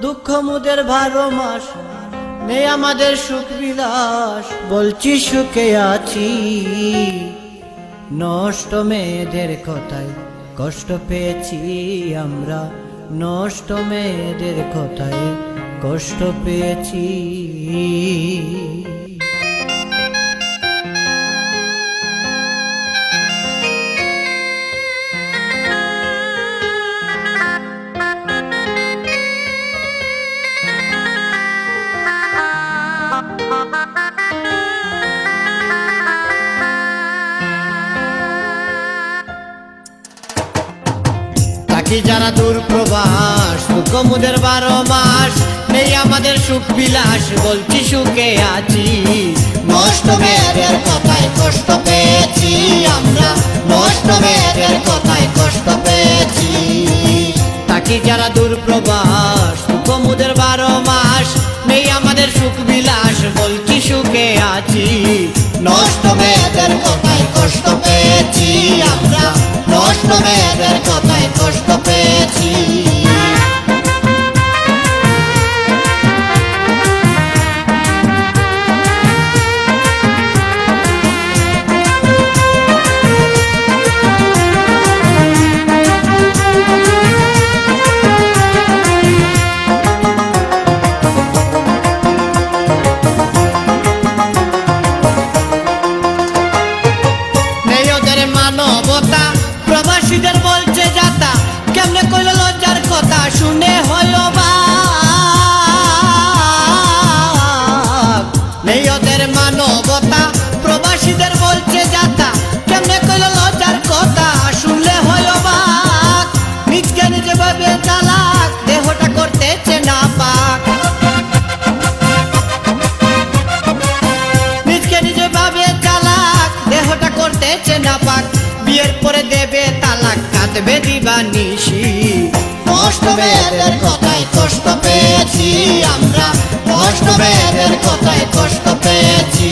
দুঃখ মুদের 12 মাস নেই আমাদের সুখ বিলাস, বলছি সুখে আছি। নষ্ট মেয়েদের কথায় কষ্ট পেয়েছি আমরা, নষ্ট মেয়েদের কথায় কষ্ট পেয়েছি। যারা দূর প্রবাস, দুঃখ মুদের 12 মাস নেই আমাদের সুখ বিলাস, বলছি সুখে আছি। নষ্ট মেয়েদের কথায় কষ্ট পেয়েছি আমরা, নষ্ট মেয়েদের কথায় কষ্ট পেয়েছি। তাকি যারা দূর প্রবাস, দুঃখ মুদের 12 মাস নেই আমাদের সুখ বিলাস, বলছি সুখে আছি। নষ্ট মেয়েদের কথায় কষ্ট পেয়েছি আমরা, নষ্ট মেয়েদের কথায় কষ্ট পেয়েছি। মানবতা প্রবাসীদের বলছে যাতা, কেমনে কইল লজ্জার কথা শুনে হইল বাপ। নেই ওদের মানবতা প্রবাসীদের বলছে যাতা, কেমনে কইল লজ্জার কথা শুনলে হইল বাপ। নিজকে নিজে ভাবে চালাক, দেহটা করতেছে না পাক। নিজকে নিজে ভাবে চালাক, দেহটা করতেছে না পাক। বিয়ের পরে দেবে তালাক, কাঁদবে দিবানিশি। নষ্ট মেয়েদের কথায় কষ্ট পেয়েছি আমরা, নষ্ট মেয়েদের কথায় কষ্ট পেয়েছি।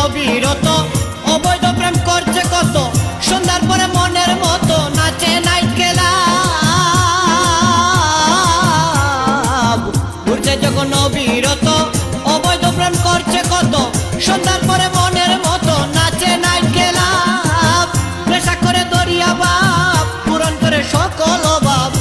অবিরত অবৈধ প্রেম করছে কত, সন্ধ্যার পরে মনের মতো নাচে নাইট ক্লাব। ঘুরছে যখন অবিরত অবৈধ প্রেম করছে কত, সন্ধ্যার পরে মনের মতো নাচে নাইট ক্লাব। নেশা করে দরিয়া বাপ, পূরণ করে সকল অভাব।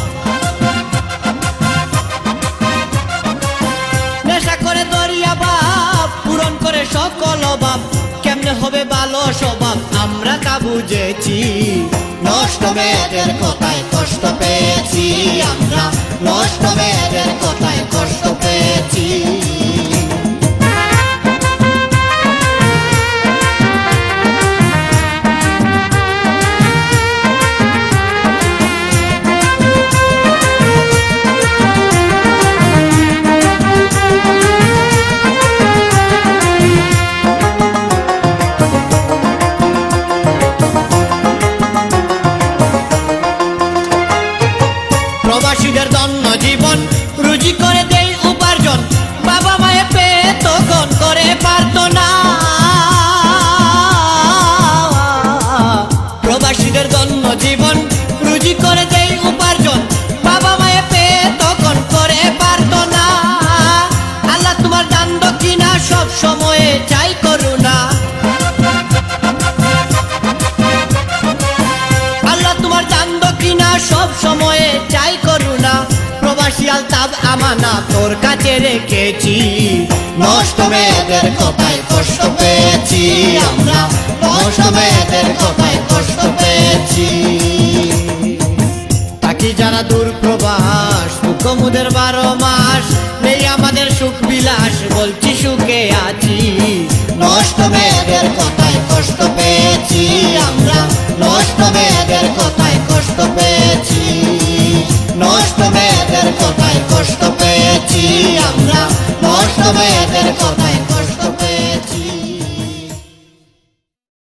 নেশা করে দরিয়া বাপ, পূরণ করে সকল অভাব। কেমনে হবে ভালো স্বভাব আমরা তা বুঝেছি। নষ্ট মেয়েদের কথায় কষ্ট পেয়েছি আমরা, নষ্ট মেয়েদের কথায় কষ্ট পেয়েছি। প্রবাসীদের ধন্য জীবন, রুজি করে দেই উপার্জন, বাবা মায়ে পেয়ে তখন করে পারত না। প্রবাসীদের ধন্য জীবন, রুজি করে দেই উপার্জন, বাবা মায়ে পেয়ে তখন করে পারত না। আল্লাহ তোমার দান দক্ষিণা সব সময়ে চাই করুণা। আল্লাহ তোমার দান দক্ষিণা সব সময়ে চাই করুণা। প্রবাসী আলতাব আমানা তোর কাছে রেখেছি। নষ্ট মেয়েদের কথায় কষ্ট পেয়েছি আমরা, নষ্ট মেয়েদের কথায় কষ্ট পেয়েছি। তাকি যারা দূর প্রবাস, দুঃখ মুদের 12 মাস নেই আমাদের সুখ বিলাস, বলছি সুখে আছি। নষ্ট মেয়েদের কথায় কষ্ট পেয়েছি আমরা, নষ্ট মেয়েদের কথায় কষ্ট পেয়েছি। নষ্ট মেয়েদের কথায় কষ্ট পেয়েছি আমরা, নষ্ট মেয়েদের